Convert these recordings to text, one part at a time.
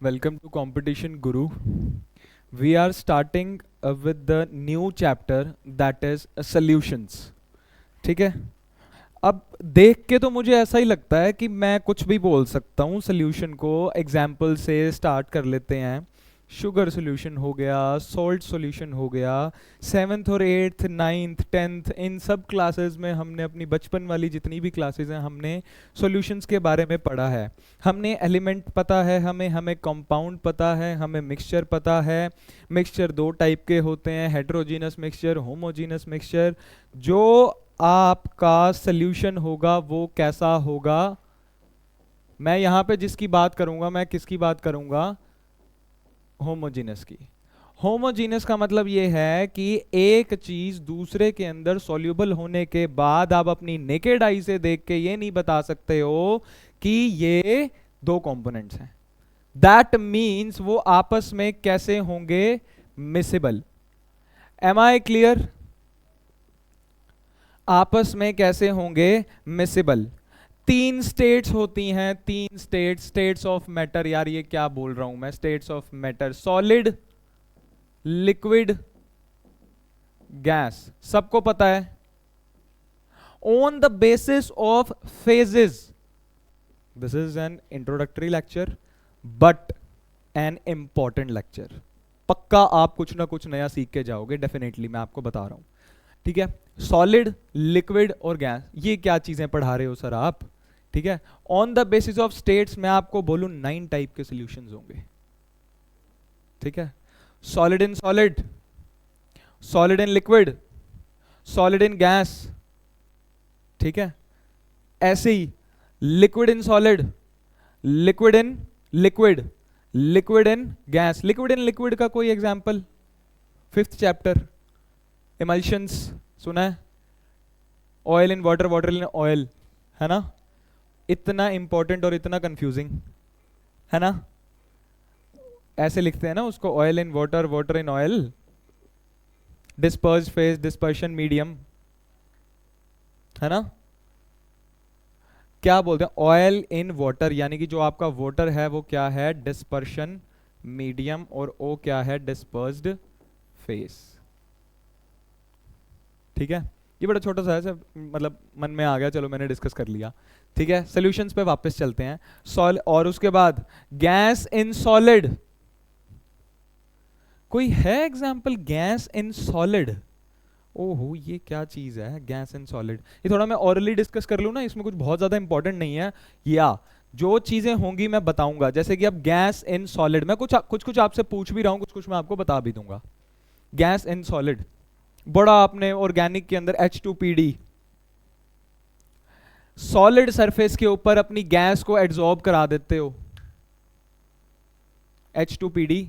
Welcome to Competition Guru. We are starting with the new chapter that is solutions. ठीक है. अब देख के तो मुझे ऐसा ही लगता है कि मैं कुछ भी बोल सकता हूँ. सोल्यूशन को एग्जाम्पल से स्टार्ट कर लेते हैं. शुगर सोल्यूशन हो गया, सॉल्ट सोल्यूशन हो गया. सेवन्थ और एट्थ, नाइन्थ, टेंथ, इन सब क्लासेस में हमने अपनी बचपन वाली जितनी भी क्लासेस हैं हमने सॉल्यूशंस के बारे में पढ़ा है. हमने एलिमेंट पता है, हमें हमें कंपाउंड पता है, हमें मिक्सचर पता है. मिक्सचर दो टाइप के होते हैं, हेट्रोजीनस मिक्सचर, होमोजीनस मिक्सचर. जो आपका सॉल्यूशन होगा वो कैसा होगा. मैं यहाँ पे जिसकी बात करूंगा, मैं किसकी बात करूंगा, होमोजीनस की. होमोजीनस का मतलब ये है कि एक चीज दूसरे के अंदर सॉल्यूबल होने के बाद आप अपनी नेकेड आई से देख के ये नहीं बता सकते हो कि ये दो कंपोनेंट्स हैं. दैट मीन्स वो आपस में कैसे होंगे, मिसेबल. M I clear. आपस में कैसे होंगे, मिसेबल. तीन स्टेट्स होती हैं, तीन स्टेट्स ऑफ मैटर. यार ये क्या बोल रहा हूं मैं, states of matter. Solid, liquid, gas. सबको पता है. On the basis of phases. This is an introductory lecture but an important lecture. पक्का आप कुछ ना कुछ नया सीख के जाओगे, डेफिनेटली मैं आपको बता रहा हूं. ठीक है. सॉलिड, लिक्विड और गैस, ये क्या चीजें पढ़ा रहे हो सर आप. ठीक है. On the basis of states मैं आपको बोलूं 9 टाइप के सॉल्यूशंस होंगे. ठीक है. Solid in solid, solid in liquid, solid in gas. ठीक है. ऐसे ही liquid in solid, liquid in liquid, liquid in gas. Liquid in liquid का कोई एग्जांपल, 5th चैप्टर इमल्शंस सुना है. Oil in water, water in oil, है ना. इतना इंपॉर्टेंट और इतना कंफ्यूजिंग, है ना. ऐसे लिखते हैं ना उसको, oil in water, water in oil. Disperse phase, dispersion medium, है ना. क्या बोलते हैं, ऑयल इन वाटर, यानी कि जो आपका वाटर है वो क्या है, डिस्पर्शन मीडियम, और ओ क्या है, डिस्पर्स्ड फेज. ठीक है. ये बड़ा छोटा सा है सब, मतलब मन में आ गया, चलो मैंने डिस्कस कर लिया. ठीक है. सॉल्यूशंस पे वापस चलते हैं. और उसके बाद गैस इन सॉलिड. कोई है एग्जांपल, गैस इन सॉलिड. ओहो ये क्या चीज है, गैस इन सॉलिड. ये थोड़ा मैं ऑरली डिस्कस कर लूं ना, इसमें कुछ बहुत ज्यादा इंपॉर्टेंट नहीं है. या जो चीजें होंगी मैं बताऊंगा, जैसे कि अब गैस इन सॉलिड, मैं कुछ कुछ आपसे पूछ भी रहा हूं, कुछ कुछ मैं आपको बता भी दूंगा. गैस इन सॉलिड, बड़ा आपने ऑर्गेनिक के अंदर H2PD, सॉलिड सरफेस के ऊपर अपनी गैस को एब्जॉर्ब करा देते हो. H2PD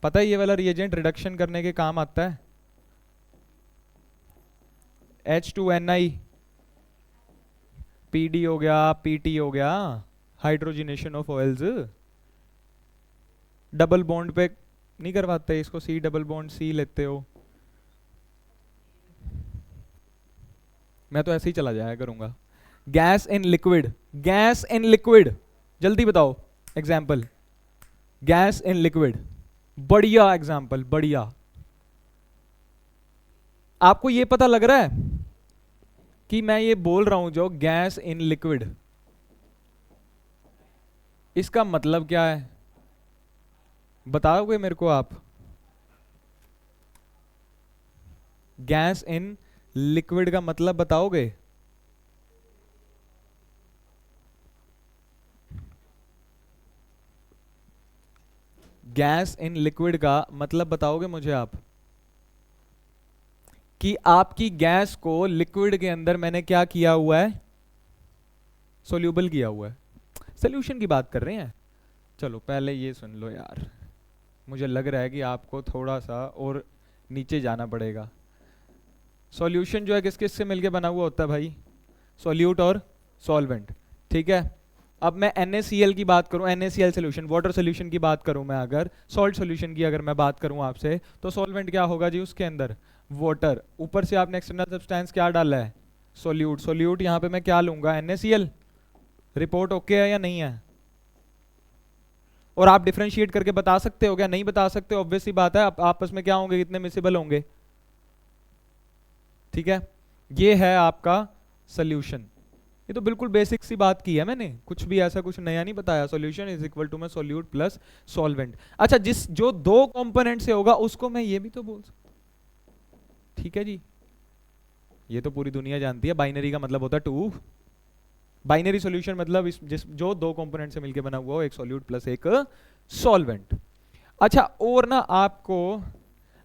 पता है, ये वाला रिएजेंट रिडक्शन करने के काम आता है. H2Ni, PD हो गया, PT हो गया, hydrogenation of oils. Double bond पे नहीं करवाते इसको, C डबल बॉन्ड C लेते हो. मैं तो ऐसे ही चला जाया करूंगा. Gas in liquid, gas in liquid, जल्दी बताओ एग्जाम्पल. गैस इन लिक्विड, बढ़िया एग्जाम्पल, बढ़िया. आपको ये पता लग रहा है कि मैं ये बोल रहा हूं जो गैस इन लिक्विड, इसका मतलब क्या है, बताओगे मेरे को आप. गैस इन लिक्विड का मतलब बताओगे. गैस इन लिक्विड का मतलब बताओगे मुझे आप, कि आपकी गैस को लिक्विड के अंदर मैंने क्या किया हुआ है, सोल्यूबल किया हुआ है. सोल्यूशन की बात कर रहे हैं. चलो पहले ये सुन लो यार, मुझे लग रहा है कि आपको थोड़ा सा और नीचे जाना पड़ेगा. सॉल्यूशन जो है किस किस से मिलके बना हुआ होता है भाई, सॉल्यूट और सॉल्वेंट. ठीक है. अब मैं NaCl की बात करूं, NaCl सोल्यूशन, वाटर सोल्यूशन की बात करूं मैं, अगर सॉल्ट सोल्यूशन की अगर मैं बात करूं आपसे, तो सॉल्वेंट क्या होगा जी उसके अंदर, वाटर. ऊपर से आपने एक्सटर्नल सब्सटेंस क्या डाला है, सोल्यूट. सोल्यूट यहां पे मैं क्या लूंगा, NaCl. रिपोर्ट ओके है या नहीं है. और आप डिफरेंशिएट करके बता सकते हो क्या? नहीं बता सकते, ऑब्वियस सी बात है। आप आपस में क्या होंगे, कितने मिसिबल होंगे। ठीक है, ये है आपका सोल्यूशन। ये तो बिल्कुल बेसिक सी बात की है मैंने, कुछ भी ऐसा कुछ नया नहीं बताया। सॉल्यूशन इज इक्वल टू में सोल्यूट प्लस सॉल्वेंट। अच्छा, जिस जो दो कंपोनेंट से होगा उसको मैं ये भी तो बोल सकता। ठीक है जी, ये तो पूरी दुनिया जानती है, बाइनरी का मतलब होता है टू। बाइनरी सॉल्यूशन मतलब जिस जो दो कंपोनेंट से मिलकर बना हुआ हो, एक सॉल्यूट प्लस एक सॉल्वेंट। अच्छा, और ना आपको,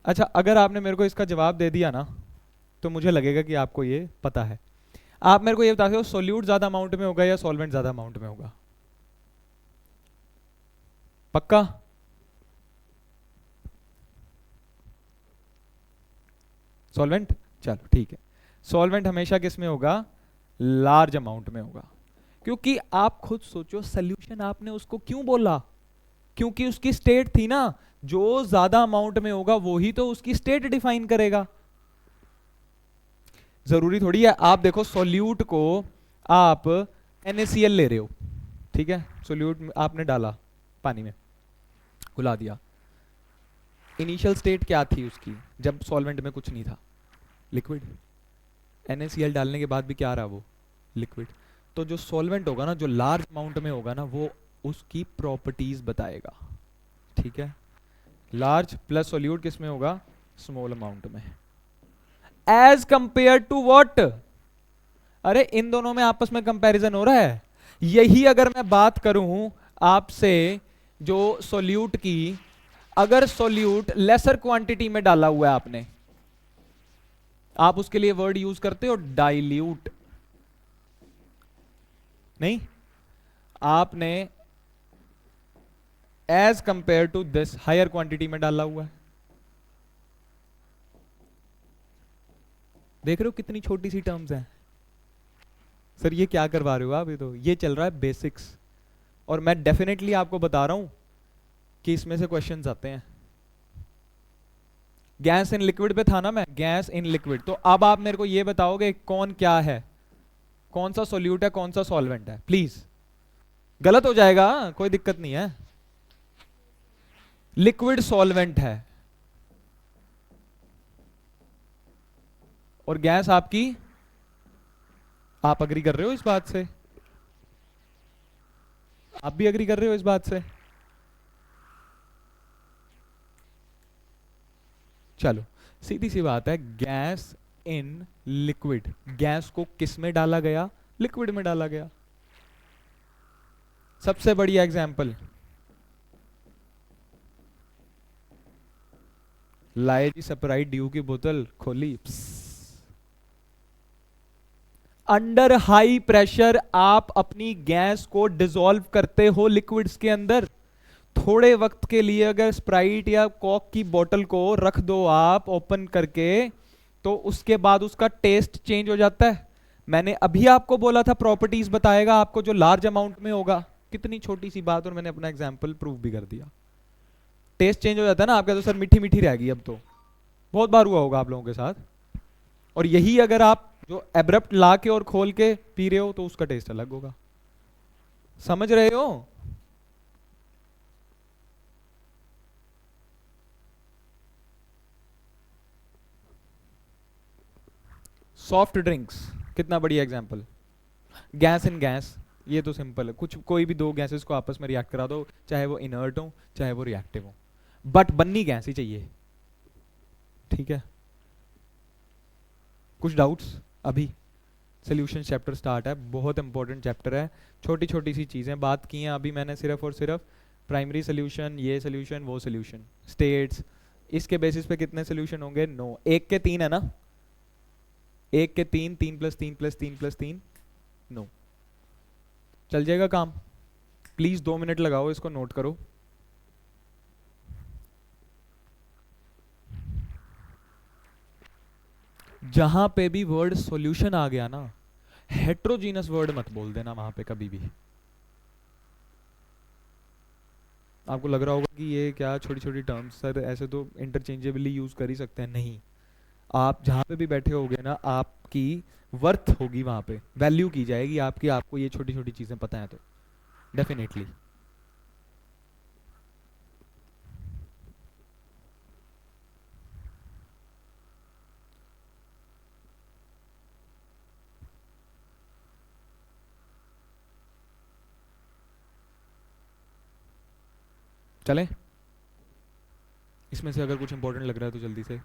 अच्छा अगर आपने मेरे को इसका जवाब दे दिया ना तो मुझे लगेगा कि आपको ये पता है। आप मेरे को ये बता सकते हो सॉल्यूट ज्यादा अमाउंट में होगा या सॉल्वेंट ज्यादा अमाउंट में होगा? पक्का? सॉल्वेंट। चलो ठीक है, सॉल्वेंट हमेशा किस में होगा? लार्ज अमाउंट में होगा। क्योंकि आप खुद सोचो, सॉल्यूशन आपने उसको क्यों बोला? क्योंकि उसकी स्टेट थी ना, जो ज्यादा अमाउंट में होगा वो ही तो उसकी स्टेट डिफाइन करेगा। जरूरी थोड़ी है, आप देखो सॉल्यूट को आप NaCl ले रहे हो, ठीक है, सॉल्यूट आपने डाला पानी में, घुला दिया। इनिशियल स्टेट क्या थी उसकी जब सॉल्वेंट में कुछ नहीं था? लिक्विड। NaCl डालने के बाद भी क्या रहा वो? लिक्विड। तो जो सॉल्वेंट होगा ना, जो लार्ज अमाउंट में होगा ना, वो उसकी प्रॉपर्टीज बताएगा। ठीक है, लार्ज प्लस सॉल्यूट किस में होगा? स्मॉल अमाउंट में। As compare to what? अरे इन दोनों में आपस में कंपैरिजन हो रहा है। यही अगर मैं बात करूं आपसे जो सॉल्यूट की, अगर सॉल्यूट लेसर क्वांटिटी में डाला हुआ है आपने, आप उसके लिए वर्ड यूज करते हो डाइल्यूट। नहीं, आपने as compare to this higher quantity में डाला हुआ है। देख रहे हो कितनी छोटी सी टर्म्स हैं। सर ये क्या करवा रहे हो आप? ये तो ये चल रहा है बेसिक्स, और मैं डेफिनेटली आपको बता रहा हूं कि इसमें से क्वेश्चंस आते हैं। गैस इन लिक्विड पे था ना मैं, गैस इन लिक्विड। तो अब आप मेरे को ये बताओगे कौन क्या है, कौन सा सॉल्यूट है, कौन सा सॉल्वेंट है? प्लीज, गलत हो जाएगा, कोई दिक्कत नहीं है। लिक्विड सॉल्वेंट है और गैस आपकी, आप अग्री कर रहे हो इस बात से? आप भी अग्री कर रहे हो इस बात से? चलो सीधी सी बात है, गैस इन लिक्विड, गैस को किस में डाला गया? लिक्विड में डाला गया। सबसे बढ़िया एग्जाम्पल, लाए जी स्प्राइट ड्यू की बोतल, खोली, अंडर हाई प्रेशर आप अपनी गैस को डिसॉल्व करते हो लिक्विड्स के अंदर। थोड़े वक्त के लिए अगर स्प्राइट या कॉक की बोतल को रख दो आप ओपन करके, तो उसके बाद उसका टेस्ट चेंज हो जाता है। मैंने अभी आपको बोला था प्रॉपर्टीज बताएगा आपको जो लार्ज अमाउंट में होगा। कितनी छोटी सी बात, और मैंने अपना एग्जांपल प्रूव भी कर दिया। टेस्ट चेंज हो जाता है ना आपका, तो सर मीठी मीठी रह गई। अब तो बहुत बार हुआ होगा आप लोगों के साथ। और यही अगर आप जो एब्रप्ट ला के और खोल के पी रहे हो तो उसका टेस्ट अलग होगा। समझ रहे हो? सॉफ्ट ड्रिंक्स, कितना बढ़िया एग्जांपल। गैस इन गैस, ये तो सिंपल है, कुछ कोई भी दो गैसेस को आपस में रिएक्ट करा दो, चाहे वो इनर्ट हो चाहे वो रिएक्टिव हो, बट बननी गैस ही चाहिए। ठीक है, कुछ डाउट्स? अभी सोल्यूशन चैप्टर स्टार्ट है, बहुत इंपॉर्टेंट चैप्टर है। छोटी छोटी सी चीजें बात की हैं अभी मैंने, सिर्फ और सिर्फ प्राइमरी सोल्यूशन, ये सोल्यूशन वो सोल्यूशन, स्टेट्स, इसके बेसिस पे कितने सोल्यूशन होंगे? 9। एक के 3 है ना, एक के 3, 3 प्लस 3 प्लस 3 प्लस 3 9। चल जाएगा काम। प्लीज 2 मिनट लगाओ, इसको नोट करो। जहां पे भी वर्ड सॉल्यूशन आ गया ना, हेट्रोजीनस वर्ड मत बोल देना वहां पे कभी भी। आपको लग रहा होगा कि ये क्या छोटी छोटी टर्म्स, सर ऐसे तो इंटरचेंजेबली यूज कर ही सकते हैं। नहीं, आप जहां पे भी बैठे होगे ना, आपकी वर्थ होगी वहां पे, वैल्यू की जाएगी आपकी, आपको ये छोटी छोटी चीजें पता है तो डेफिनेटली। चलें? इसमें से अगर कुछ इंपॉर्टेंट लग रहा है तो जल्दी से।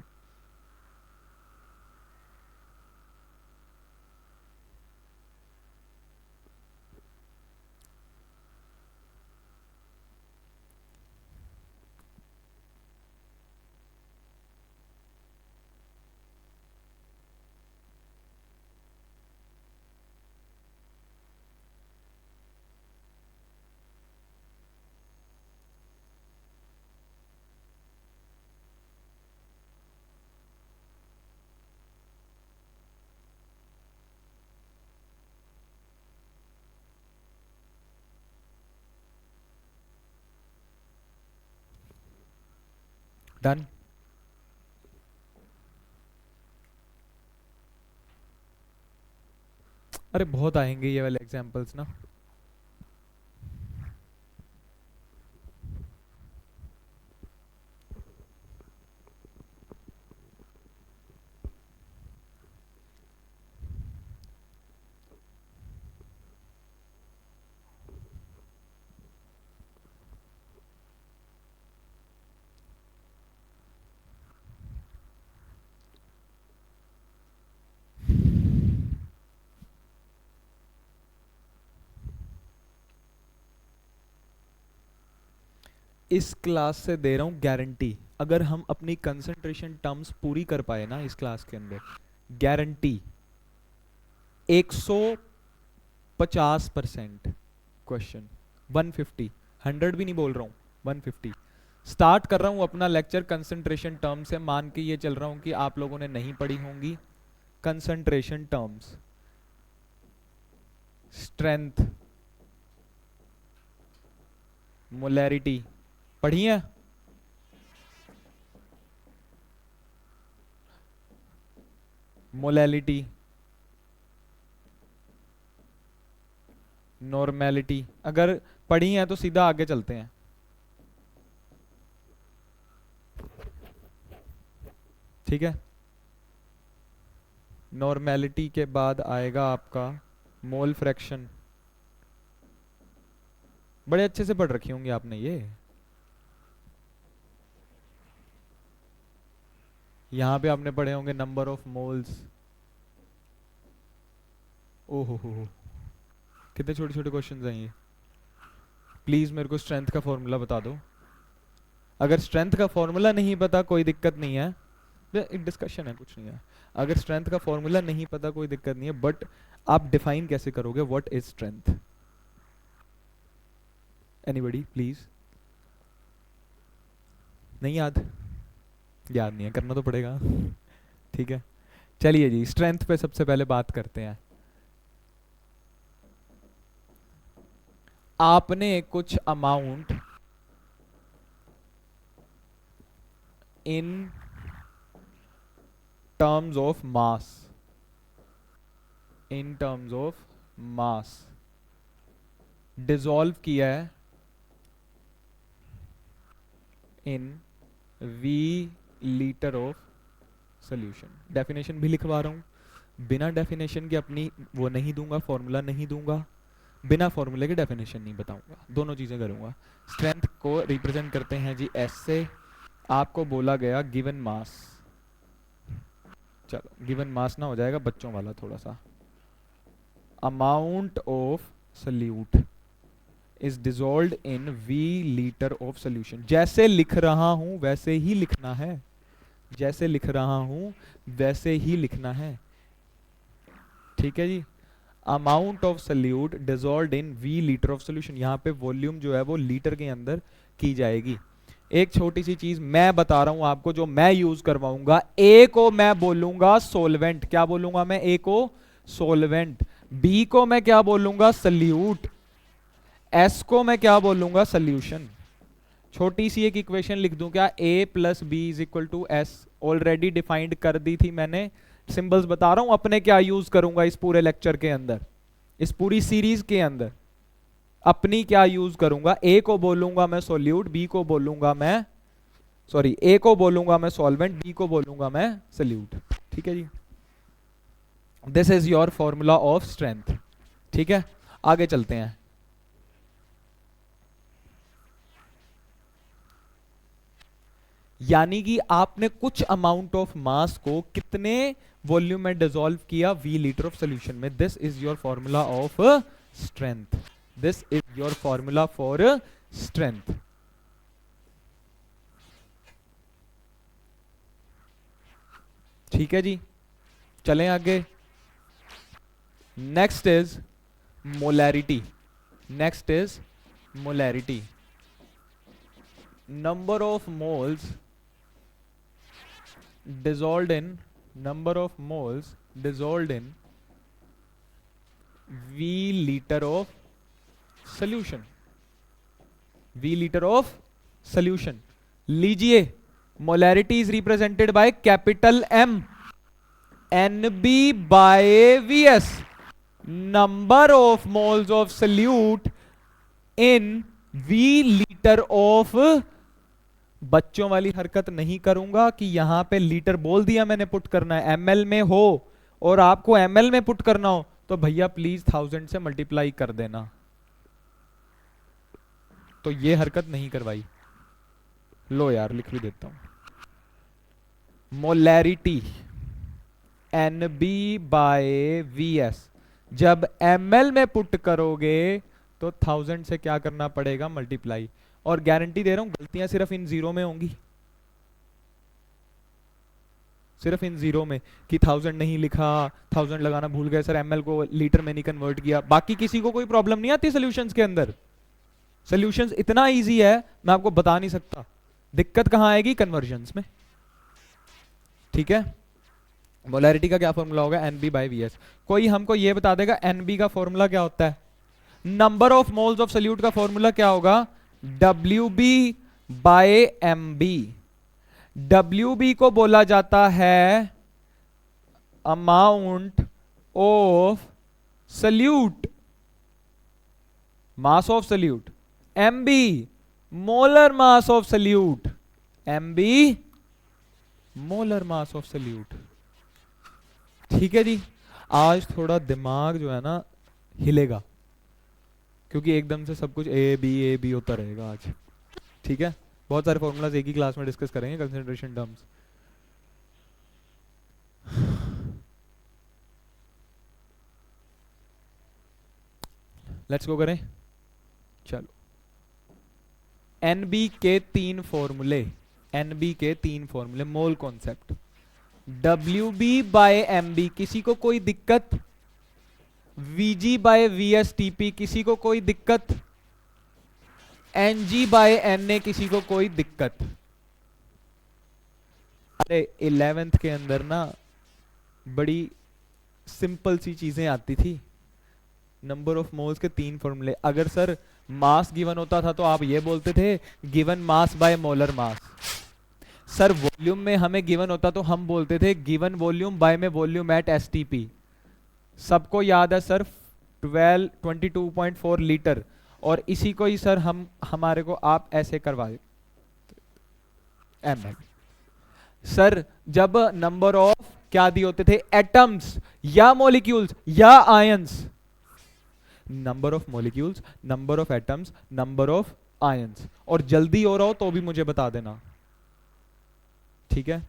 डन? अरे बहुत आएंगे ये वाले एग्जांपल्स ना। इस क्लास से दे रहा हूँ गारंटी, अगर हम अपनी कंसंट्रेशन टर्म्स पूरी कर पाए ना इस क्लास के अंदर, गारंटी 150% क्वेश्चन, 150, 100 भी नहीं बोल रहा हूँ, 150। स्टार्ट कर रहा हूँ अपना लेक्चर कंसंट्रेशन टर्म से, मान के ये चल रहा हूँ कि आप लोगों ने नहीं पढ़ी होंगी कंसंट्रेशन टर्म्स। स्ट्रेंथ, मोलैरिटी पढ़ी है? मोलैलिटी, नॉर्मेलिटी, अगर पढ़ी है तो सीधा आगे चलते हैं। ठीक है, नॉर्मेलिटी के बाद आएगा आपका मोल फ्रैक्शन। बड़े अच्छे से पढ़ रखी होंगी आपने ये। यहां पे आपने पढ़े होंगे नंबर ऑफ मोल्स। ओहो हो, कितने छोटे छोटे क्वेश्चंस हैं ये। प्लीज मेरे को स्ट्रेंथ का फॉर्मूला बता दो। अगर स्ट्रेंथ का फॉर्मूला नहीं पता कोई दिक्कत नहीं है, एक डिस्कशन है, कुछ नहीं है। अगर स्ट्रेंथ का फॉर्मूला नहीं पता कोई दिक्कत नहीं है, बट आप डिफाइन कैसे करोगे what is strength? Anybody please? नहीं याद? याद नहीं है, करना तो पड़ेगा। ठीक है, चलिए जी स्ट्रेंथ पे सबसे पहले बात करते हैं। आपने कुछ amount in terms of mass, in terms of mass dissolve किया है in V litre of solution. Definition भी लिखवा रहा हूं, बिना डेफिनेशन के अपनी वो नहीं दूंगा, फॉर्मूला नहीं दूंगा, बिना फॉर्मूले के डेफिनेशन नहीं बताऊंगा, दोनों चीजें करूंगा। स्ट्रेंथ को रिप्रेजेंट करते हैं जी एस से। आपको बोला गया गिवन मास, चलो गिवन मास ना हो जाएगा बच्चों वाला थोड़ा सा। Amount of solute is dissolved in V litre of solution. जैसे लिख रहा हूं वैसे ही लिखना है, जैसे लिख रहा हूं वैसे ही लिखना है। ठीक है जी, amount of solute dissolved in V litre of solution. यहाँ पे वॉल्यूम जो है वो लीटर के अंदर की जाएगी। एक छोटी सी चीज मैं बता रहा हूं आपको जो मैं यूज करवाऊंगा, ए को मैं बोलूंगा सोलवेंट, क्या बोलूंगा मैं? ए को सोलवेंट। बी को मैं क्या बोलूंगा? सल्यूट। एस को मैं क्या बोलूंगा? सोल्यूशन। छोटी सी एक इक्वेशन लिख दूं क्या? A plus B is equal to S, already defined कर दी थी मैंने। सिंबल्स बता रहा हूं अपने क्या यूज करूंगा इस पूरे लेक्चर के अंदर, इस पूरी सीरीज के अंदर अपनी क्या यूज करूंगा। ए को बोलूंगा मैं सोल्यूट, बी को बोलूंगा मैं, सॉरी ए को बोलूंगा मैं सॉल्वेंट, बी को बोलूंगा मैं सोल्यूट। ठीक है जी, this is your formula of strength. ठीक है, आगे चलते हैं। यानी कि आपने कुछ अमाउंट ऑफ मास को कितने वॉल्यूम में डिसॉल्व किया, v लीटर ऑफ सोल्यूशन में। This is your formula of strength, this is your formula for strength. ठीक है जी, चलें आगे। Next is molarity, next is molarity, number of moles dissolved in, number of moles dissolved in v liter of solution, v liter of solution। लीजिए, molarity is represented by capital M, NB by Vs, number of moles of solute in v liter of, बच्चों वाली हरकत नहीं करूंगा कि यहां पे litre बोल दिया मैंने, पुट करना है एमएल में हो और आपको एमएल में पुट करना हो तो भैया प्लीज 1000 से मल्टीप्लाई कर देना। तो ये हरकत नहीं करवाई। लो यार लिख भी देता हूं, मोलैरिटी NB बाय VS जब ml में पुट करोगे तो 1000 से क्या करना पड़ेगा, मल्टीप्लाई। और गारंटी दे रहा हूं गलतियां सिर्फ इन जीरो में होंगी, सिर्फ इन जीरो में कि 1000 नहीं लिखा, 1000 लगाना भूल गए सर, ml को लीटर में नहीं कन्वर्ट किया। बाकी किसी को कोई प्रॉब्लम नहीं आती सॉल्यूशंस के अंदर, सॉल्यूशंस इतना इजी है मैं आपको बता नहीं सकता। दिक्कत कहां आएगी, कन्वर्जंस में। ठीक है, मोलैरिटी का क्या फॉर्मूला होगा, NB बाय VS। कोई हमको ये बता देगा NB का फॉर्मूला क्या होता है, number of moles of solute का फॉर्मूला क्या होगा, WB बाय MB। WB को बोला जाता है amount of solute, mass of solute. MB molar mass of solute, MB molar mass of solute. ठीक है जी, आज थोड़ा दिमाग जो है ना हिलेगा क्योंकि एकदम से सब कुछ ए बी होता रहेगा आज। ठीक है, बहुत सारे फॉर्मूलाज एक ही क्लास में डिस्कस करेंगे, कंसंट्रेशन टर्म्स। लेट्स गो करें, चलो। NB के तीन फॉर्मूले, NB के तीन फॉर्मूले, mole concept. WB by MB किसी को कोई दिक्कत, VG बाय VS TP किसी को कोई दिक्कत, NG बाय NA किसी को कोई दिक्कत। अरे 11th के अंदर ना बड़ी सिंपल सी चीजें आती थी, नंबर ऑफ मोल्स के तीन फॉर्मूले। अगर सर मास गिवन होता था तो आप ये बोलते थे given mass by molar mass. Sir volume में हमें गिवन होता तो हम बोलते थे गिवन वॉल्यूम बाय में वॉल्यूम एट STP। सबको याद है सर 22.4 लीटर, और इसी को ही सर हमारे को आप ऐसे करवाए ml। सर जब नंबर ऑफ क्या दिए होते थे, एटम्स या मॉलिक्यूल्स या ions, number of molecules, number of atoms, number of ions. और जल्दी हो रहा हो तो भी मुझे बता देना। ठीक है,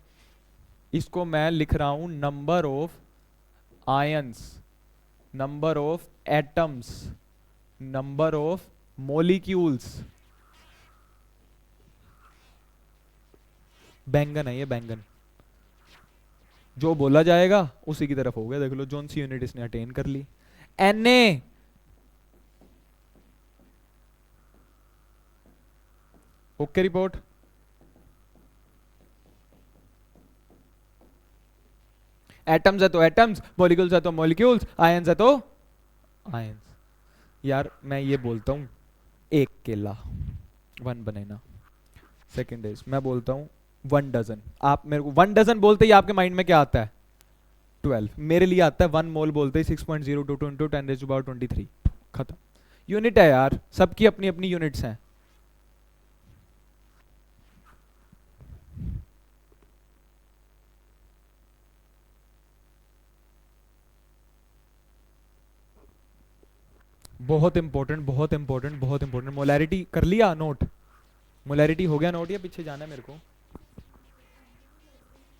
इसको मैं लिख रहा हूं number of ions, number of atoms, number of molecules. बैंगन है ये, बैंगन जो बोला जाएगा उसी की तरफ हो गया। देख लो जोन सी यूनिट इसने अटेन कर ली। Na okay report. एटम्स है तो एटम्स, मॉलिक्यूल्स है तो मॉलिक्यूल्स, आयंस है तो आयंस। यार मैं ये बोलता हूं एक केला 1 बनाना, सेकंड इज मैं बोलता हूं 1 डजन। आप मेरे को 1 डजन बोलते ही आपके माइंड में क्या आता है, 12। मेरे लिए आता है 1 मोल बोलते ही 6.022 into 10⁻23। खत्म। यूनिट है यार, सबकी अपनी अपनी यूनिट्स हैं। बहुत इंपॉर्टेंट, बहुत इंपॉर्टेंट, बहुत इंपॉर्टेंट। मोलैरिटी कर लिया नोट, मोलैरिटी हो गया नोट या पीछे जाना है मेरे को।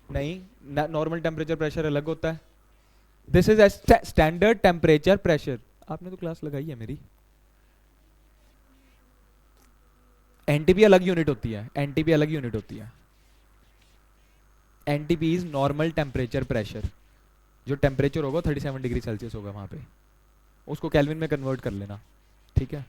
नहीं, नॉर्मल टेम्परेचर प्रेशर अलग होता है। This is standard temperature pressure. आपने तो क्लास लगाई है मेरी। एनटीपी अलग यूनिट होती है, एनटीपी अलग यूनिट होती है। NTP is normal temperature pressure. जो टेम्परेचर होगा 37 डिग्री सेल्सियस होगा वहां पे, उसको केल्विन में कन्वर्ट कर लेना, ठीक है।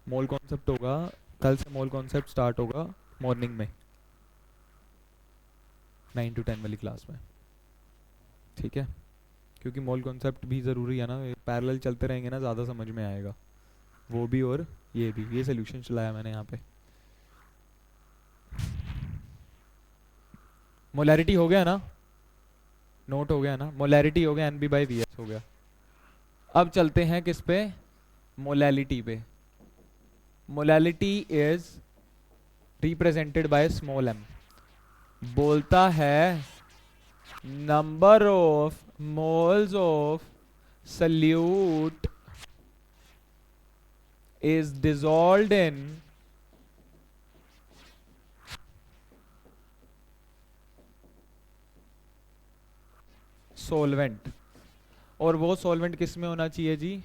मोल कॉन्सेप्ट होगा कल से, मोल कॉन्सेप्ट स्टार्ट होगा मॉर्निंग में 9 to 10 वाली क्लास में, ठीक है। क्योंकि मोल कॉन्सेप्ट भी ज़रूरी है ना, पैरेलल चलते रहेंगे ना ज़्यादा समझ में आएगा वो भी, और ये भी। ये सोल्यूशन चलाया मैंने यहाँ पे। मोलैरिटी हो गया ना, नोट हो गया ना, मोलैरिटी हो गया, NB/Vs हो गया। अब चलते हैं किस पे, मोलैलिटी पे। Molality is represented by small m। बोलता है number of moles of solute is dissolved in solvent, और वो सॉल्वेंट किस में होना चाहिए जी,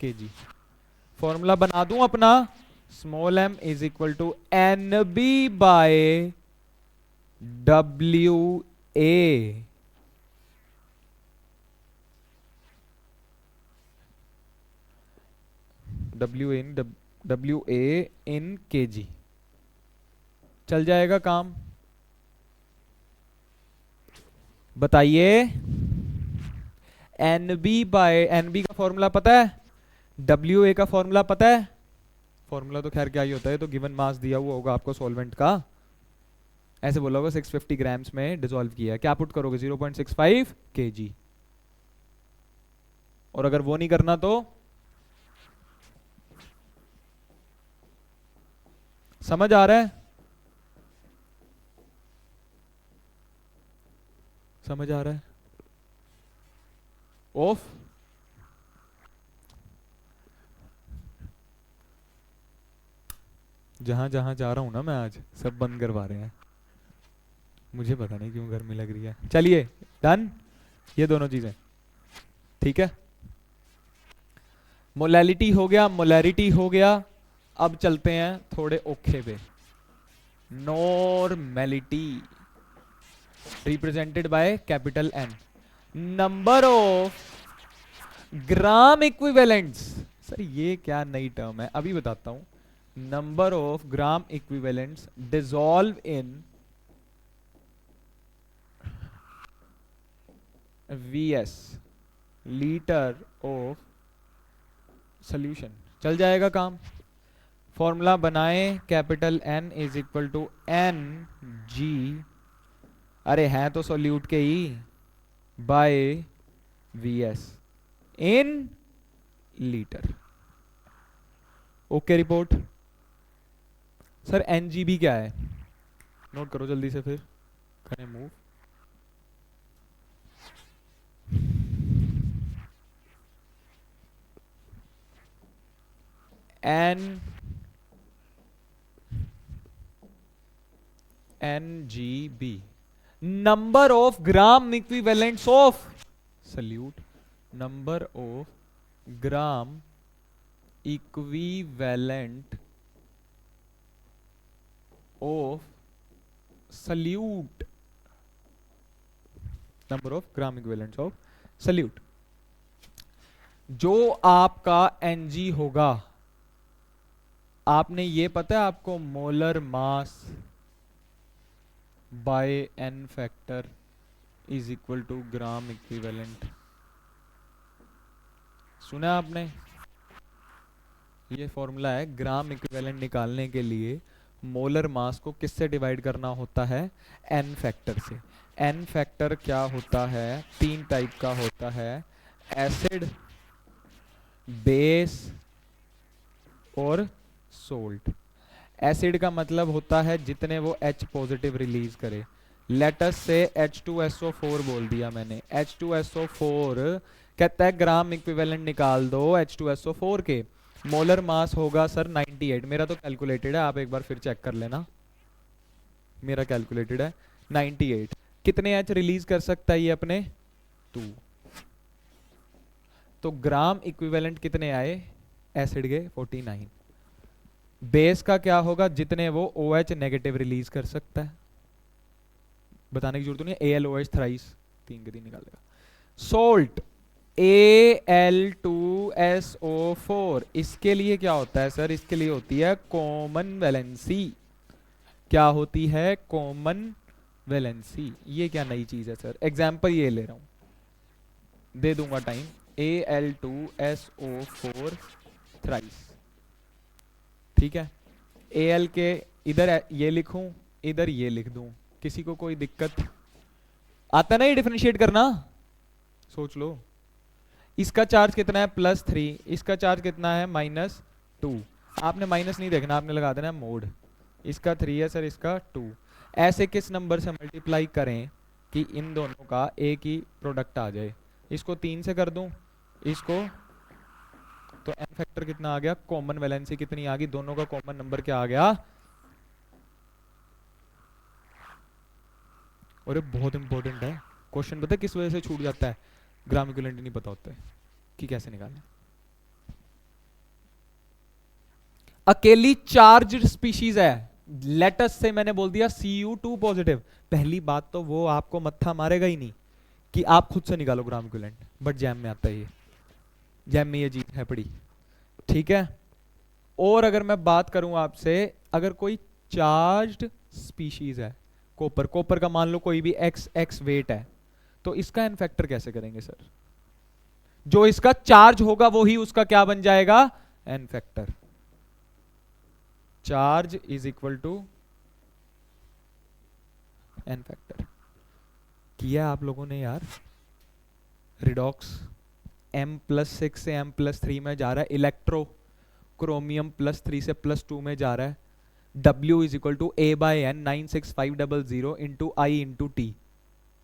kg। फॉर्मूला बना दूं अपना, small m is equal to NB/WA। WA in kg। चल जाएगा काम, बताइए। NB का फॉर्मूला पता है, WA का फॉर्मूला पता है। फॉर्मूला तो खैर क्या ही होता है, तो गिवन मास दिया हुआ होगा आपको सॉल्वेंट का, ऐसे बोला होगा 650 ग्राम्स में डिसॉल्व किया है, क्या पुट करोगे 0.65 kg। और अगर वो नहीं करना तो समझ आ रहा है, समझ आ रहा है। ऑफ जहां जहां जा रहा हूं ना मैं आज, सब बंद करवा रहे हैं, मुझे पता नहीं क्यों गर्मी लग रही है। चलिए डन, ये दोनों चीजें ठीक है। मोलैलिटी हो गया, मोलैरिटी हो गया। अब चलते हैं थोड़े औखे पे, normality represented by capital N। Number of gram equivalents. Sir ये क्या नई टर्म है, अभी बताता हूं। Number of gram equivalents dissolve in VS litre of solution. चल जाएगा काम। फॉर्मूला बनाएं, capital N is equal to NG, अरे हैं तो सोल्यूट के ही, by VS in litre. Okay report. Sir NGB क्या है, नोट करो जल्दी से, फिर करें move. NGB number of gram equivalents of solute. Number of gram equivalent of solute. Number of gram equivalents of solute. जो आपका Ng होगा, आपने ये पता है आपको, molar mass by N factor is equal to gram equivalent. सुना आपने, ये फॉर्मूला है। ग्राम इक्विवेलेंट निकालने के लिए मोलर मास को किससे डिवाइड करना होता है, N फैक्टर से। N फैक्टर क्या होता है, 3 टाइप का होता है, एसिड, बेस और सोल्ट। एसिड का मतलब होता है जितने वो H पॉजिटिव रिलीज करे। लेट अस से H2SO4 बोल दिया मैंने। H2SO4 कहता है ग्राम इक्विवेलेंट निकाल दो H2SO4 के। मोलर मास होगा सर 98। मेरा तो कैलकुलेटेड है, आप एक बार फिर चेक कर लेना। मेरा कैलकुलेटेड है 98। कितने एच रिलीज कर सकता है ये अपने? 2। तो ग्राम इक्विवेलेंट कितने आए एसिड के? 49। बेस का क्या होगा? जितने वो OH नेगेटिव रिलीज कर सकता है, बताने की जरूरत नहीं है। AlOH थ्राइस 3 के 3 निकालेगा। सोल्ट Al2SO4, इसके लिए क्या होता है सर? इसके लिए होती है कॉमन वैलेंसी। क्या होती है? Common valency. ये क्या नई चीज है सर? एग्जाम्पल ये ले रहा हूं, दे दूंगा टाइम। Al2SO4 थ्राइस, ठीक है। Al के इधर ये लिखूं, इधर ये लिख दूं, किसी को कोई दिक्कत आता नहीं डिफरेंशिएट करना? सोच लो। इसका चार्ज कितना है? +3। इसका चार्ज कितना है? -2। आपने माइनस नहीं देखना, आपने लगा देना मोड। इसका 3 है सर, इसका 2। ऐसे किस नंबर से मल्टीप्लाई करें कि इन दोनों का एक ही प्रोडक्ट आ जाए? इसको 3 से कर दूं, इसको, तो एन फैक्टर कितना आ गया? कॉमन वैलेंसी कितनी आ गई? दोनों का कॉमन नंबर क्या आ गया? और ये बहुत इंपॉर्टेंट है क्वेश्चन। पता है किस वजह से छूट जाता है? ग्राम इक्विवेलेंट नहीं पता होता है कि कैसे निकालना। अकेली चार्ज स्पीशीज है, लेटस से मैंने बोल दिया Cu2 पॉजिटिव। पहली बात तो वो आपको मत्था मारेगा ही नहीं कि आप खुद से निकालो ग्राम इक्विवेलेंट, बट जैम में आता है ये। जैम में ये चीज है पड़ी, ठीक है। और अगर मैं बात करूं आपसे, अगर कोई चार्ज्ड स्पीशीज है, कॉपर, कॉपर का मान लो कोई भी x वेट है, तो इसका एन फैक्टर कैसे करेंगे सर? जो इसका चार्ज होगा वो ही उसका क्या बन जाएगा? N factor. Charge is equal to N factor. किया आप लोगों ने यार रिडॉक्स। M+6 से M+3 में जा रहा है इलेक्ट्रो, क्रोमियम +3 से +2 में जा रहा है। W is equal to A/N 96500 into I into T.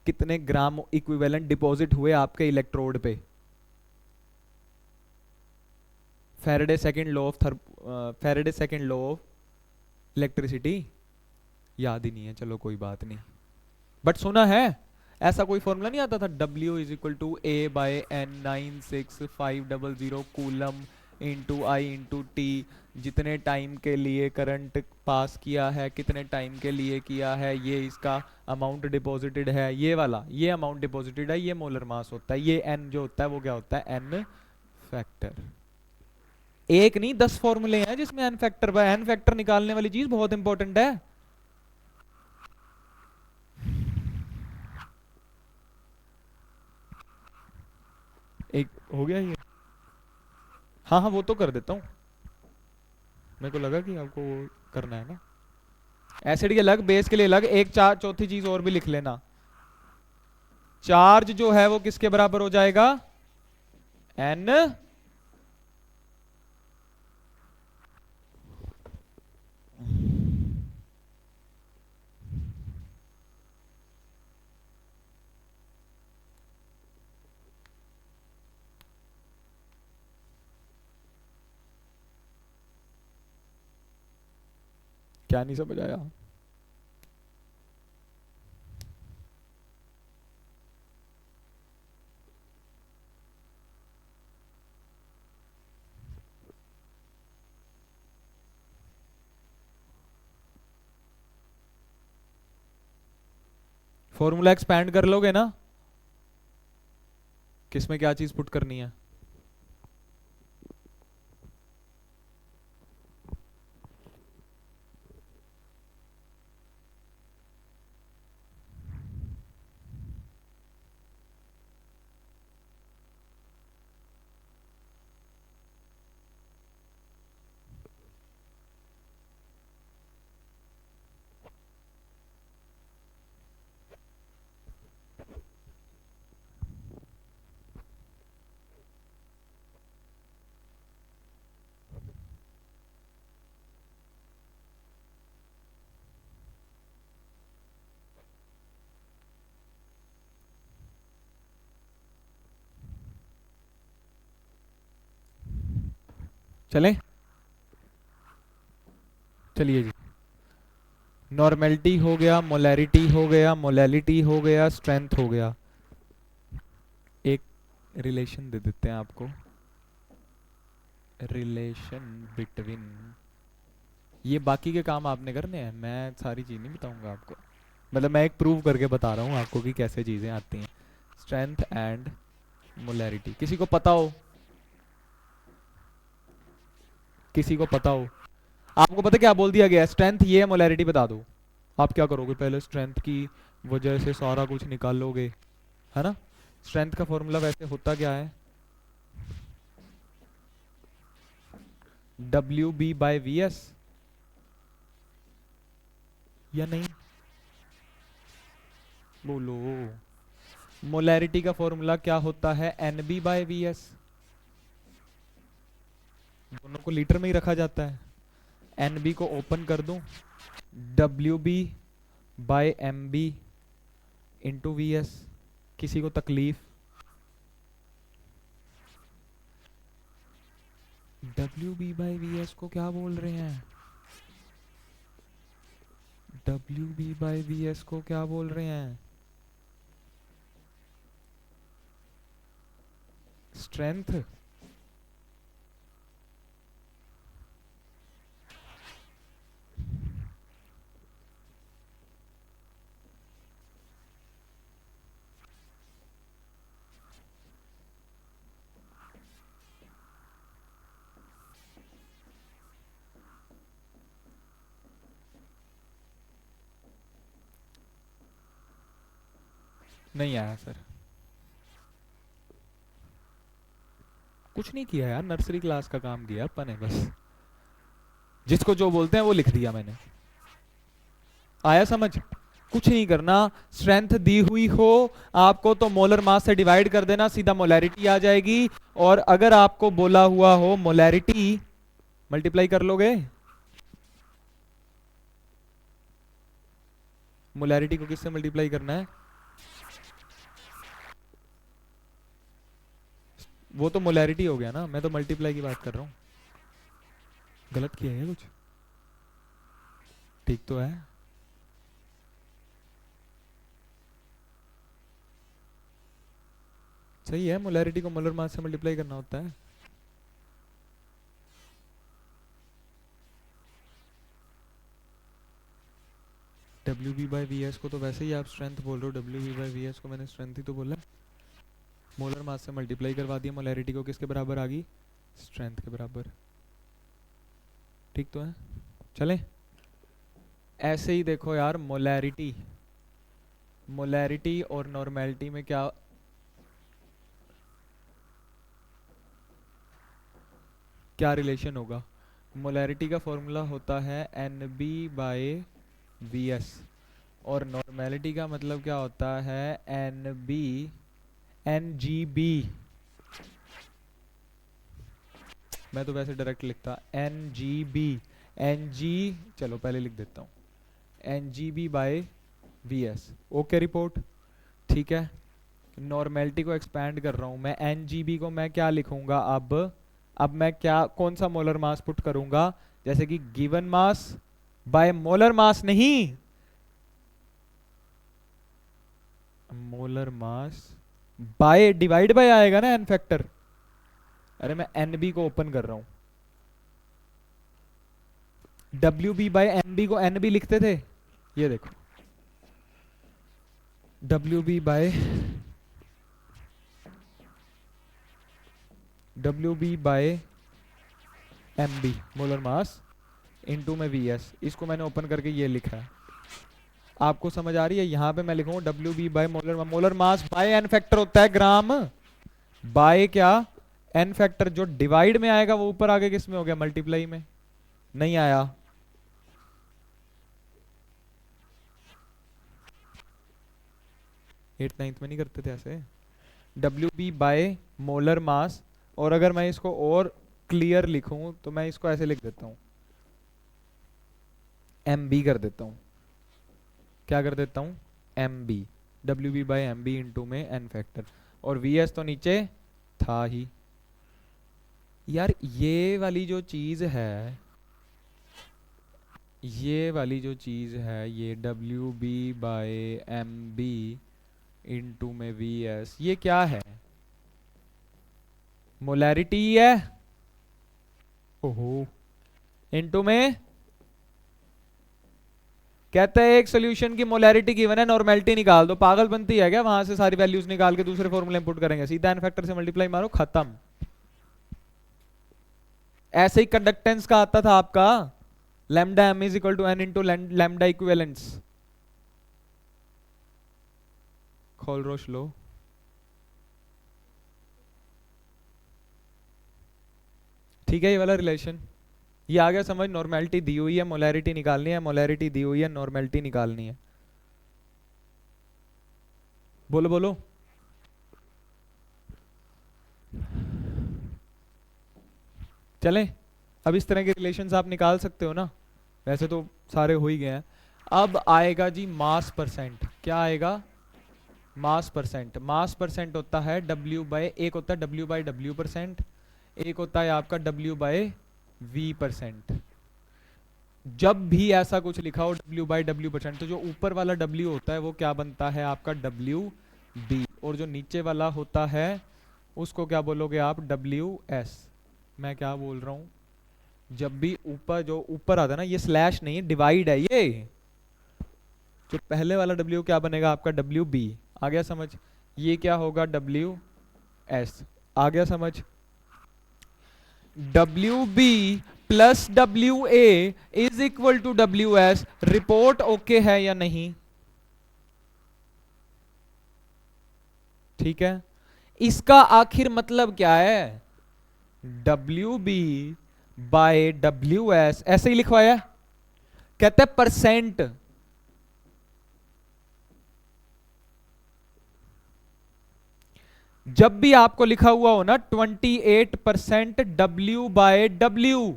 कितने ग्राम इक्विवेलेंट डिपॉजिट हुए आपके इलेक्ट्रोड पे? Faraday second law of Faraday second law of electricity याद ही नहीं है, चलो कोई बात नहीं, बट सुना है। ऐसा कोई फॉर्मूला नहीं आता था? W is equal to A/N 96500 coulomb into I into T. जितने टाइम के लिए करंट पास किया है, कितने टाइम के लिए किया है, ये इसका अमाउंट डिपॉजिटेड है, ये वाला, ये अमाउंट डिपॉजिटेड है, ये मोलर मास होता है, ये n जो होता है वो क्या होता है? N factor. एक नहीं 10 फॉर्मूले हैं जिसमें एन फैक्टर, एन फैक्टर निकालने वाली चीज बहुत इंपॉर्टेंट है। एक हो गया ये? हाँ हाँ वो तो कर देता हूँ, मेरे को लगा कि आपको वो करना है ना। एसिड के अलग, बेस के लिए अलग। एक चार चौथी चीज और भी लिख लेना, चार्ज जो है वो किसके बराबर हो जाएगा? एन। क्या नहीं समझ आया? फॉर्मूला एक्सपैंड कर लोगे ना? किसमें क्या चीज पुट करनी है? चलें? चलिए जी। नॉर्मेलिटी हो गया, मोलैरिटी हो गया, मोलैलिटी हो गया, स्ट्रेंथ हो गया। एक रिलेशन दे देते हैं आपको, रिलेशन बिटवीन, ये बाकी के काम आपने करने हैं, मैं सारी चीज़ नहीं बताऊंगा आपको, मतलब मैं एक प्रूव करके बता रहा हूँ आपको कि कैसे चीज़ें आती हैं। स्ट्रेंथ एंड मोलैरिटी, किसी को पता हो? किसी को पता हो? आपको पता क्या बोल दिया गया है? स्ट्रेंथ ये है, मोलैरिटी बता दो। आप क्या करोगे? पहले स्ट्रेंथ की वजह से सारा कुछ निकालोगे, है ना? स्ट्रेंथ का फॉर्मूला वैसे होता क्या है? W B by V S, या नहीं? बोलो। मोलैरिटी का फॉर्मूला क्या होता है? N B by V S. दोनों को लीटर में ही रखा जाता है। एन बी को ओपन कर दूं, W B by M B into V S. किसी को तकलीफ? W B by V S को क्या बोल रहे हैं? W B by V S को क्या बोल रहे हैं? स्ट्रेंथ। नहीं आया सर। कुछ नहीं किया यार, नर्सरी क्लास का काम किया अपन ने बस, जिसको जो बोलते हैं वो लिख दिया मैंने। आया समझ? कुछ नहीं करना। स्ट्रेंथ दी हुई हो आपको तो मोलर मास से डिवाइड कर देना, सीधा मोलैरिटी आ जाएगी। और अगर आपको बोला हुआ हो मोलैरिटी, मल्टीप्लाई कर लोगे। मोलैरिटी को किससे मल्टीप्लाई करना है? वो तो मोलैरिटी हो गया ना, मैं तो मल्टीप्लाई की बात कर रहा हूँ। गलत किया है कुछ? ठीक तो है? सही है, मोलैरिटी को मोलर मास से मल्टीप्लाई करना होता है। W B by V S को तो वैसे ही आप स्ट्रेंथ बोल रहे हो, W B by V S को मैंने स्ट्रेंथ ही तो बोला। मोलर मास से मल्टीप्लाई करवा दिया, मोलैरिटी को किसके बराबर आ गई? स्ट्रेंथ के बराबर। ठीक तो है? चलें? ऐसे ही देखो यार, मोलैरिटी, मोलैरिटी और नॉर्मेलिटी में क्या क्या रिलेशन होगा? मोलैरिटी का फॉर्मूला होता है N B by V S, और नॉर्मेलिटी का मतलब क्या होता है? N B, N G B. मैं तो वैसे डायरेक्ट लिखता N G B, N G, चलो पहले लिख देता हूँ, N G B by V S. Okay report? ठीक है। नॉर्मेलिटी को एक्सपैंड कर रहा हूँ मैं, एन जी बी को मैं क्या लिखूंगा अब मैं क्या, कौन सा मोलर मास पुट करूंगा? जैसे कि given mass by molar mass नहीं, molar mass by divide by आएगा ना, एन फैक्टर। अरे मैं एन बी को ओपन कर रहा हूं, W B by M B को एन बी लिखते थे, ये देखो, W B by, W B by M B molar mass into में वी एस, इसको मैंने ओपन करके ये लिखा है। आपको समझ आ रही है? यहां पे मैं लिखूंगा W B by molar, molar mass by N factor होता है ग्राम, बाय क्या? N factor. जो डिवाइड में आएगा वो ऊपर आगे किस में हो गया? मल्टीप्लाई में। नहीं आया? 8th 9th में नहीं करते थे ऐसे? W B by molar mass, और अगर मैं इसको और क्लियर लिखूं तो मैं इसको ऐसे लिख देता हूं, एम बी कर देता हूं। क्या कर देता हूं? M B, W B by M B into में एन फैक्टर, और वी एस तो नीचे था ही। यार ये वाली जो चीज है, ये वाली जो चीज है, ये W B by M B into में वी एस, ये क्या है? मोलैरिटी है। ओहो। इंटू में कहते हैं एक सोल्यूशन की मोलैरिटी गिवन है, नॉर्मेलिटी निकाल दो। पागलपंती है क्या? वहां से सारी वैल्यूज निकाल के दूसरे फॉर्मूले में पुट करेंगे, सीधा एन फैक्टर से मल्टीप्लाई मारो, खत्म। ऐसे ही कंडक्टेंस का आता था आपका, lambda M is equal to N into lambda equivalence. खोल रोश लो। ठीक है, ये वाला रिलेशन ये आ गया समझ। नॉर्मेलिटी दी हुई है, मोलैरिटी निकालनी है, मोलैरिटी दी हुई है, नॉर्मेलिटी निकालनी है। बोलो बोलो। चलें, अब इस तरह के रिलेशंस आप निकाल सकते हो ना, वैसे तो सारे हो ही गए हैं। अब आएगा जी मास परसेंट। क्या आएगा? मास परसेंट। मास परसेंट होता है W बाय, एक होता है W बाय W परसेंट, एक होता है आपका W बाय V परसेंट। जब भी ऐसा कुछ लिखा हो W बाय W परसेंट, तो जो ऊपर वाला W होता है वो क्या बनता है आपका WB, और जो नीचे वाला होता है उसको क्या बोलोगे आप? WS। मैं क्या बोल रहा हूँ, जब भी ऊपर, जो ऊपर आता है ना, ये स्लैश नहीं है, डिवाइड है ये, जो पहले वाला W क्या बनेगा आपका? WB। आ गया समझ? ये क्या होगा? WS। आ गया समझ? WB plus WA is equal to WS। Report okay है या नहीं? ठीक है। इसका आखिर मतलब क्या है? WB बाय WS, ऐसे ही लिखवाया, कहते हैं परसेंट। जब भी आपको लिखा हुआ हो ना 28% W बाय W,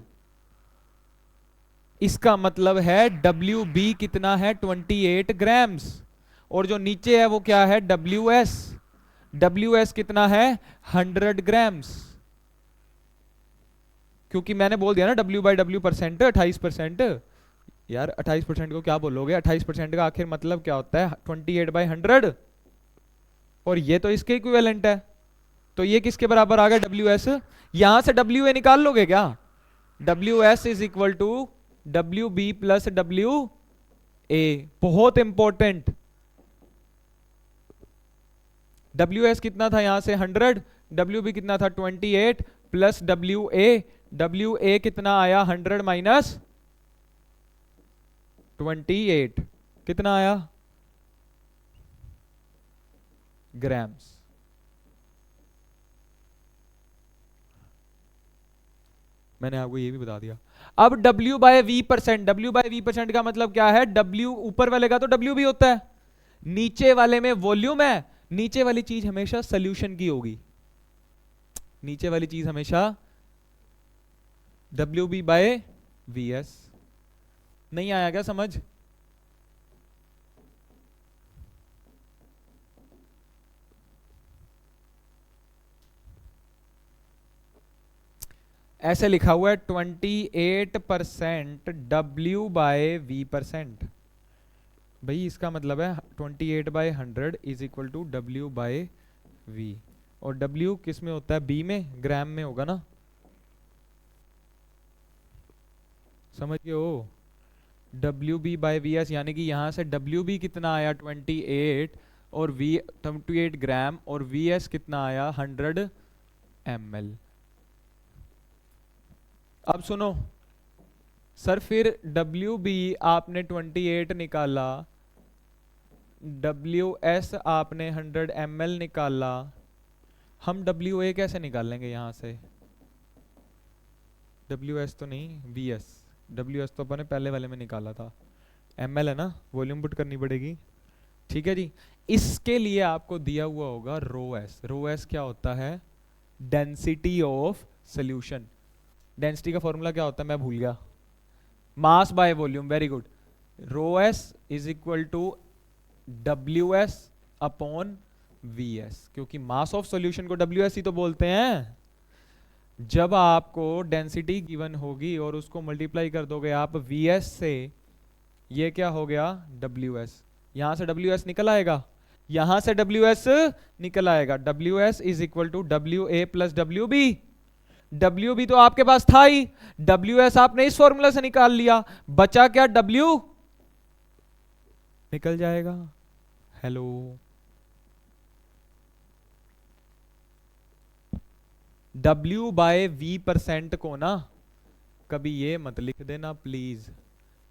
इसका मतलब है WB कितना है? 28 ग्राम्स। और जो नीचे है वो क्या है? WS। WS कितना है? 100 ग्राम्स। क्योंकि मैंने बोल दिया ना W बाय W परसेंट 28%। यार 28% को क्या बोलोगे? 28% का आखिर मतलब क्या होता है? 28 बाय 100। और ये तो इसके इक्विवेलेंट है, तो ये किसके बराबर आ गया? WS। यहां से WA निकाल लोगे क्या? WS is equal to WB plus WA। बहुत इंपॉर्टेंट। WS कितना था यहां से? 100। WB कितना था? 28 प्लस WA। WA कितना आया? 100 माइनस 28, कितना आया? ग्राम्स। मैंने आपको ये भी बता दिया। अब W by V percent, W by V percent का मतलब क्या है? W ऊपर वाले का तो W भी होता है, नीचे वाले में वॉल्यूम है। नीचे वाली चीज हमेशा सोल्यूशन की होगी, नीचे वाली चीज हमेशा WB बाय VS। नहीं आया क्या समझ? ऐसे लिखा हुआ है 28% W बाय V परसेंट। भाई इसका मतलब है 28 by 100 is equal to W by V। और W किस में होता है? B में, ग्राम में होगा ना, समझ गए हो? WB बाय VS, यानी कि यहां से WB कितना आया? 28, और V 28 ग्राम, और VS कितना आया? 100 ml। अब सुनो सर, फिर WB आपने 28 निकाला, WS आपने 100 ml निकाला, हम WA कैसे निकाल लेंगे यहां से? WS तो नहीं, VS। WS तो अपने पहले वाले में निकाला था, ml है ना, वॉल्यूम पुट करनी पड़ेगी। ठीक है जी। इसके लिए आपको दिया हुआ होगा रो एस। रो एस क्या होता है? Density of solution. डेंसिटी का फॉर्मूला क्या होता है? मैं भूल गया। Mass by volume, very good. Rho S is equal to WS upon VS, क्योंकि मास ऑफ सॉल्यूशन को WS ही तो बोलते हैं। जब आपको डेंसिटी गिवन होगी और उसको मल्टीप्लाई कर दोगे आप Vs से, ये क्या हो गया Ws, यहां से Ws निकल आएगा, यहां से Ws निकल आएगा, Ws is equal to WA plus WB। WB तो आपके पास था ही, Ws आपने इस फॉर्मूला से निकाल लिया, बचा क्या W निकल जाएगा। हेलो, W बाय V% को ना कभी ये मत लिख देना प्लीज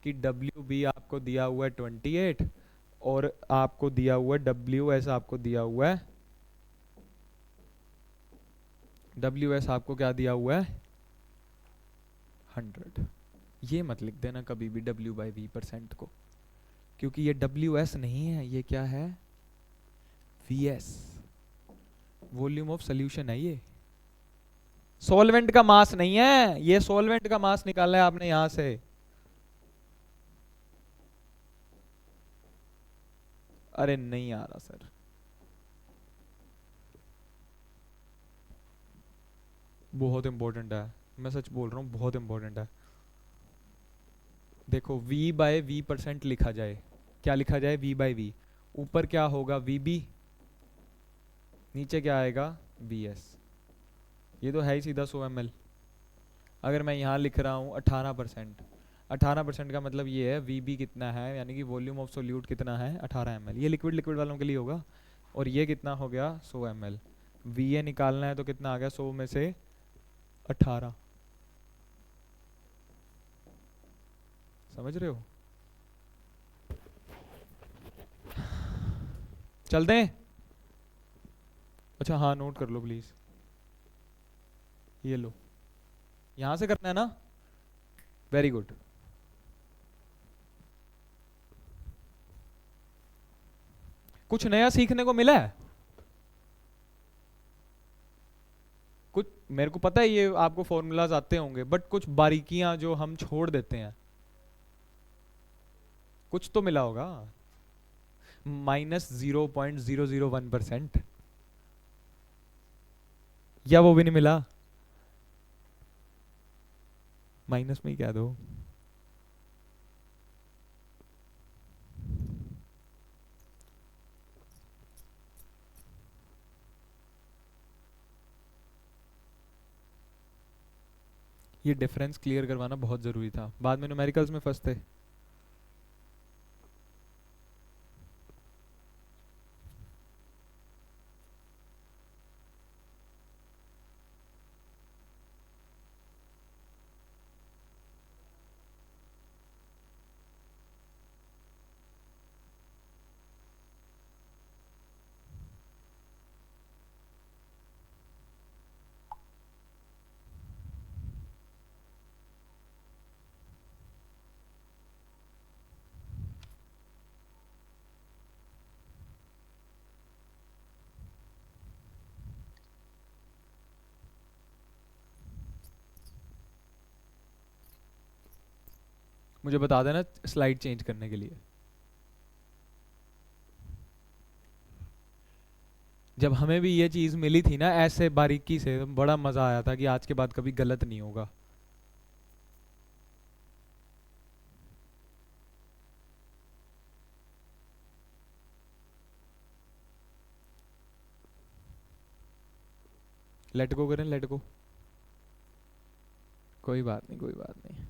कि WB आपको दिया हुआ है 28 और आपको दिया हुआ है WS, आपको दिया हुआ है WS आपको क्या दिया हुआ है 100। ये मत लिख देना कभी भी W बाय V% को, क्योंकि ये WS नहीं है, ये क्या है VS, वॉल्यूम ऑफ सोल्यूशन है। ये सॉल्वेंट का मास नहीं है, ये सॉल्वेंट का मास निकालना है आपने यहां से। अरे नहीं आ रहा सर, बहुत इंपॉर्टेंट है, मैं सच बोल रहा हूँ बहुत इंपॉर्टेंट है। देखो V बाय V% लिखा जाए, क्या लिखा जाए V बाय V, ऊपर क्या होगा VB, नीचे क्या आएगा VS, ये तो है ही सीधा 100 ml। अगर मैं यहाँ लिख रहा हूँ 18%, 18% का मतलब ये है VB कितना है, यानी कि वॉल्यूम ऑफ सोल्यूट कितना है 18 ml, ये लिक्विड लिक्विड वालों के लिए होगा। और ये कितना हो गया 100 ml, VA निकालना है तो कितना आ गया 100 में से 18, समझ रहे हो। चल दें, अच्छा हाँ नोट कर लो प्लीज, ये लो, यहां से करना है ना, वेरी गुड। कुछ नया सीखने को मिला है, कुछ मेरे को पता है ये आपको फॉर्मूलाज आते होंगे, बट कुछ बारीकियां जो हम छोड़ देते हैं, कुछ तो मिला होगा। -0.001%, या वो भी नहीं मिला, माइनस में ही कह दो। ये डिफरेंस क्लियर करवाना बहुत जरूरी था, बाद में न्यूमेरिकल्स में फंसते। मुझे बता देना स्लाइड चेंज करने के लिए। जब हमें भी ये चीज मिली थी ना ऐसे बारीकी से, तो बड़ा मजा आया था कि आज के बाद कभी गलत नहीं होगा। लेट गो करें, लेट गो, कोई बात नहीं कोई बात नहीं।